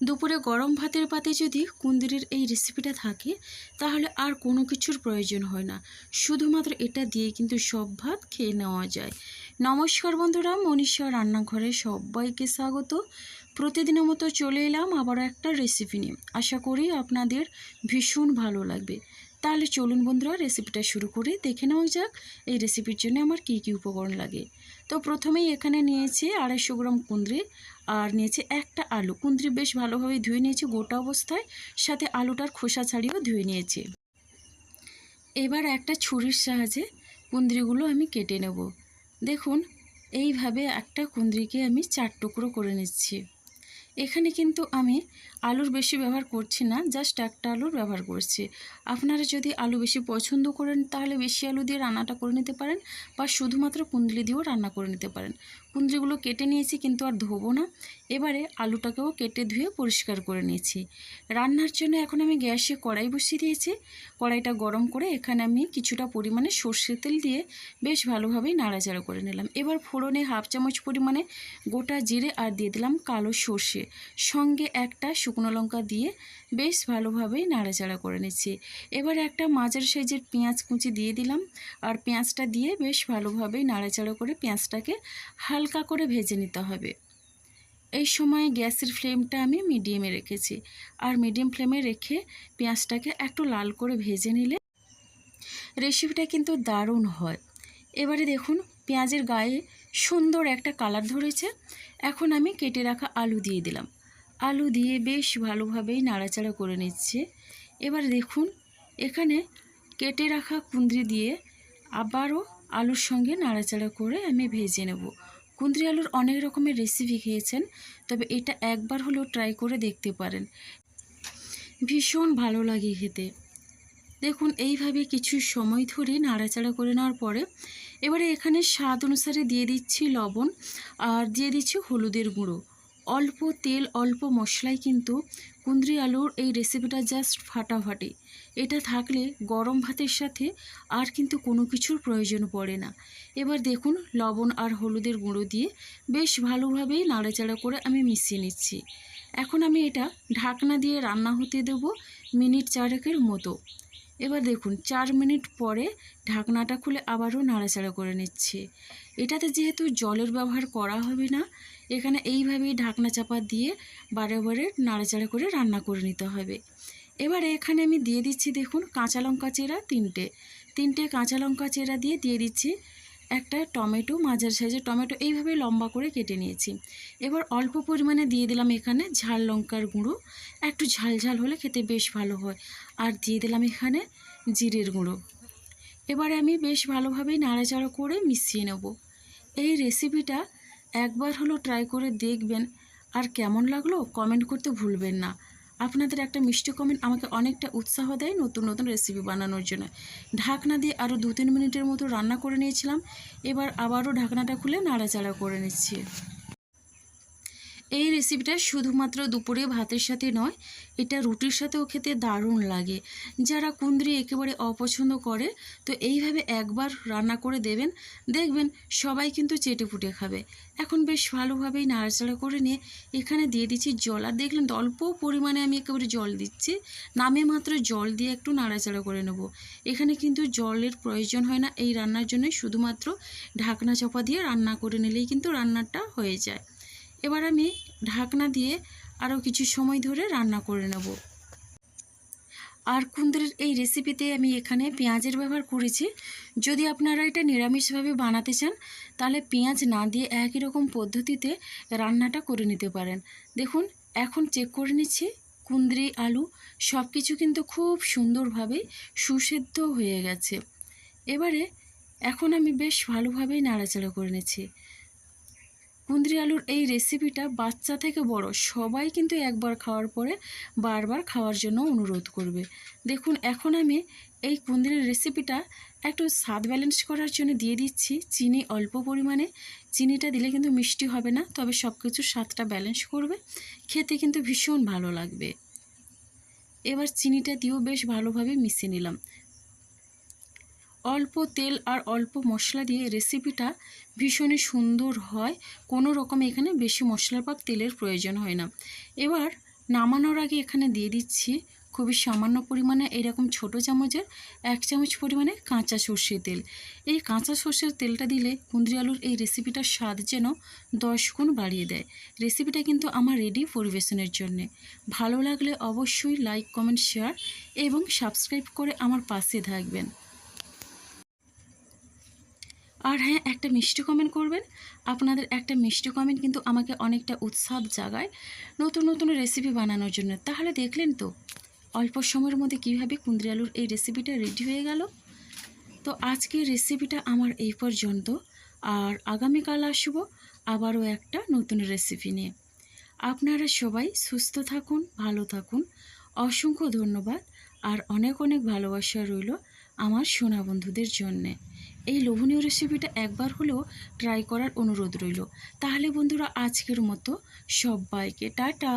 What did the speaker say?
দুপুরে গরম ভাতের পাতে যদি কুঁদরির এই রেসিপিটা থাকে তাহলে আর কোনো কিছুর প্রয়োজন হয় না। শুধুমাত্র এটা দিয়ে কিন্তু সব ভাত খেয়ে নেওয়া যায়। নমস্কার বন্ধুরা, মনীষা রান্নাঘরে সবাইকে স্বাগত। প্রতিদিনের মতো চলে এলাম আবারও একটা রেসিপি নিয়ে। আশা করি আপনাদের ভীষণ ভালো লাগবে। তাহলে চলুন বন্ধুরা, রেসিপিটা শুরু করে দেখে নেওয়া যাক এই রেসিপির জন্য আমার কী কী উপকরণ লাগে। তো প্রথমেই এখানে নিয়েছি 250 গ্রাম কুঁদরি আর নিয়েছি একটা আলু। কুঁদরি বেশ ভালোভাবে ধুয়ে নিয়েছি গোটা অবস্থায়, সাথে আলুটার খোসা ছাড়িয়েও ধুয়ে নিয়েছি। এবার একটা ছুরির সাহায্যে কুঁদরিগুলো আমি কেটে নেব। দেখুন, এইভাবে একটা কুঁদরিকে আমি 4 টুকরো করে নিচ্ছি। এখানে কিন্তু আমি আলুর বেশি ব্যবহার করছি না, জাস্ট একটা আলুর ব্যবহার করছি। আপনারা যদি আলু বেশি পছন্দ করেন তাহলে বেশি আলু দিয়ে রান্নাটা করে নিতে পারেন, বা শুধুমাত্র কুঁদরি দিয়েও রান্না করে নিতে পারেন। কুঁদরিগুলো কেটে নিয়েছি কিন্তু আর ধোবো না। এবারে আলুটাকেও কেটে ধুয়ে পরিষ্কার করে নিয়েছি। রান্নার জন্য এখন আমি গ্যাসে কড়াই বসিয়ে দিয়েছি। কড়াইটা গরম করে এখানে আমি কিছুটা পরিমাণে সর্ষের তেল দিয়ে বেশ ভালোভাবেই নাড়াচাড়া করে নিলাম। এবার ফোড়নে 1/2 চামচ পরিমাণে গোটা জিরে আর দিয়ে দিলাম কালো সর্ষে, সঙ্গে একটা শুকনো লঙ্কা দিয়ে বেশ ভালোভাবেই নাড়াচাড়া করে নিচ্ছি। এবার একটা মাঝারি সাইজের পেঁয়াজ কুচি দিয়ে দিলাম, আর পেঁয়াজটা দিয়ে বেশ ভালোভাবেই নাড়াচাড়া করে পেঁয়াজটাকে হালকা করে ভেজে নিতে হবে। এই সময় গ্যাসের ফ্লেমটা আমি মিডিয়ামে রেখেছি, আর মিডিয়াম ফ্লেমে রেখে পেঁয়াজটাকে একটু লাল করে ভেজে নিলে রেসিপিটা কিন্তু দারুণ হয়। এবারে দেখুন, পেঁয়াজের গায়ে সুন্দর একটা কালার ধরেছে। এখন আমি কেটে রাখা আলু দিয়ে দিলাম। আলু দিয়ে বেশ ভালোভাবেই নাড়াচাড়া করে নিচ্ছে। এবার দেখুন, এখানে কেটে রাখা কুঁদরি দিয়ে আবারও আলুর সঙ্গে নাড়াচাড়া করে আমি ভেজে নেব। কুঁদরি আলুর অনেক রকমের রেসিপি খেয়েছেন, তবে এটা একবার হলেও ট্রাই করে দেখতে পারেন, ভীষণ ভালো লাগে খেতে। দেখুন, এইভাবে কিছু সময় ধরে নাড়াচাড়া করে নেওয়ার পরে এবারে এখানে স্বাদ অনুসারে দিয়ে দিচ্ছি লবণ, আর দিয়ে দিচ্ছি হলুদের গুঁড়ো। অল্প তেল অল্প মশলায় কিন্তু কুঁদরি আলুর এই রেসিপিটা জাস্ট ফাটাফাটি। এটা থাকলে গরম ভাতের সাথে আর কিন্তু কোনো কিছুর প্রয়োজন পড়ে না। এবার দেখুন, লবণ আর হলুদের গুঁড়ো দিয়ে বেশ ভালোভাবেই নাড়াচাড়া করে আমি মিশিয়ে নিচ্ছি। এখন আমি এটা ঢাকনা দিয়ে রান্না হতে দেবো মিনিট 4 মতো। এবার দেখুন, 4 মিনিট পরে ঢাকনাটা খুলে আবারও নাড়াচাড়া করে নিচ্ছি। এটাতে যেহেতু জলের ব্যবহার করা হবে না, এখানে এইভাবেই ঢাকনা চাপা দিয়ে বারে বারে নাড়াচাড়া করে রান্না করে নিতে হবে। এবারে এখানে আমি দিয়ে দিচ্ছি, দেখুন, কাঁচা লঙ্কা চেরা তিনটে কাঁচা লঙ্কা চেরা দিয়ে দিচ্ছি একটা টমেটো, মাঝারি সাইজের টমেটো এইভাবে লম্বা করে কেটে নিয়েছি। এবার অল্প পরিমাণে দিয়ে দিলাম এখানে ঝাল লঙ্কার গুঁড়ো, একটু ঝাল ঝাল হলে খেতে বেশ ভালো হয়। আর দিয়ে দিলাম এখানে জিরের গুঁড়ো। এবারে আমি বেশ ভালোভাবেই নাড়াচাড়া করে মিশিয়ে নেব। এই রেসিপিটা একবার হলো ট্রাই করে দেখবেন, আর কেমন লাগলো কমেন্ট করতে ভুলবেন না। আপনাদের একটা মিষ্টি কমেন্ট আমাকে অনেকটা উৎসাহ দেয় নতুন নতুন রেসিপি বানানোর জন্য। ঢাকনা দিয়ে আরও 2-3 মিনিটের মতো রান্না করে নিয়েছিলাম। এবার আবারও ঢাকনাটা খুলে নাড়াচাড়া করে নিচ্ছি। এই রেসিপিটা শুধুমাত্র দুপুরে ভাতের সাথে নয়, এটা রুটির সাথেও খেতে দারুণ লাগে। যারা কুঁদরি একেবারে অপছন্দ করে, তো এইভাবে একবার রান্না করে দেবেন, দেখবেন সবাই কিন্তু চেটেপুটে খাবে। এখন বেশ ভালোভাবেই নাড়াচাড়া করে নিয়ে এখানে দিয়ে দিচ্ছি জল। আর দেখলেন তো অল্প পরিমাণে আমি একেবারে জল দিচ্ছি, নামে মাত্র জল দিয়ে একটু নাড়াচাড়া করে নেব। এখানে কিন্তু জলের প্রয়োজন হয় না এই রান্নার জন্য, শুধুমাত্র ঢাকনা চাপা দিয়ে রান্না করে নিলেই কিন্তু রান্নাটা হয়ে যায়। এবার আমি ঢাকনা দিয়ে আরও কিছু সময় ধরে রান্না করে নেব। আর কুঁদরির এই রেসিপিতে আমি এখানে পেঁয়াজের ব্যবহার করেছি। যদি আপনারা এটা নিরামিষভাবে বানাতে চান তাহলে পেঁয়াজ না দিয়ে একই রকম পদ্ধতিতে রান্নাটা করে নিতে পারেন। দেখুন, এখন চেক করে নিচ্ছি কুঁদরি আলু সব কিছু কিন্তু খুব সুন্দরভাবে সুসেদ্ধ হয়ে গেছে। এবারে এখন আমি বেশ ভালোভাবেই নাড়াচাড়া করে নিচ্ছি। কুঁদরি আলুর এই রেসিপিটা বাচ্চা থেকে বড় সবাই কিন্তু একবার খাওয়ার পরে বারবার খাওয়ার জন্য অনুরোধ করবে। দেখুন, এখন আমি এই কুঁদরির রেসিপিটা একটু স্বাদ ব্যালেন্স করার জন্য দিয়ে দিচ্ছি চিনি অল্প পরিমাণে। চিনিটা দিলে কিন্তু মিষ্টি হবে না, তবে সব কিছুর স্বাদটা ব্যালেন্স করবে, খেতে কিন্তু ভীষণ ভালো লাগবে। এবার চিনিটা দিয়েও বেশ ভালোভাবে মিশিয়ে নিলাম। অল্প তেল আর অল্প মশলা দিয়ে রেসিপিটা ভীষণই সুন্দর হয়। কোনো রকম এখানে বেশি মশলা বা তেলের প্রয়োজন হয় না। এবার নামানোর আগে এখানে দিয়ে দিচ্ছি খুবই সামান্য পরিমাণে এরকম ছোট চামচের 1 চামচ পরিমাণে কাঁচা সর্ষের তেল। এই কাঁচা সর্ষের তেলটা দিলে কুঁদরি আলুর এই রেসিপিটার স্বাদ যেন 10 গুণ বাড়িয়ে দেয়। রেসিপিটা কিন্তু আমার রেডি পরিবেশনের জন্যে। ভালো লাগলে অবশ্যই লাইক, কমেন্ট, শেয়ার এবং সাবস্ক্রাইব করে আমার পাশে থাকবেন। আর হ্যাঁ, একটা মিষ্টি কমেন্ট করবেন। আপনাদের একটা মিষ্টি কমেন্ট কিন্তু আমাকে অনেকটা উৎসাহ জাগায় নতুন নতুন রেসিপি বানানোর জন্য। তাহলে দেখলেন তো অল্প সময়ের মধ্যে কীভাবে কুঁদরি আলুর এই রেসিপিটা রেডি হয়ে গেল। তো আজকের রেসিপিটা আমার এই পর্যন্ত। আর আগামীকাল আসবো আবারও একটা নতুন রেসিপি নিয়ে। আপনারা সবাই সুস্থ থাকুন, ভালো থাকুন। অসংখ্য ধন্যবাদ আর অনেক অনেক ভালোবাসা রইল আমার সোনা বন্ধুদের জন্যে। এই লোভনীয় রেসিপিটা একবার হলেও ট্রাই করার অনুরোধ রইল। তাহলে বন্ধুরা, আজকের মতো সবাইকে টাটা।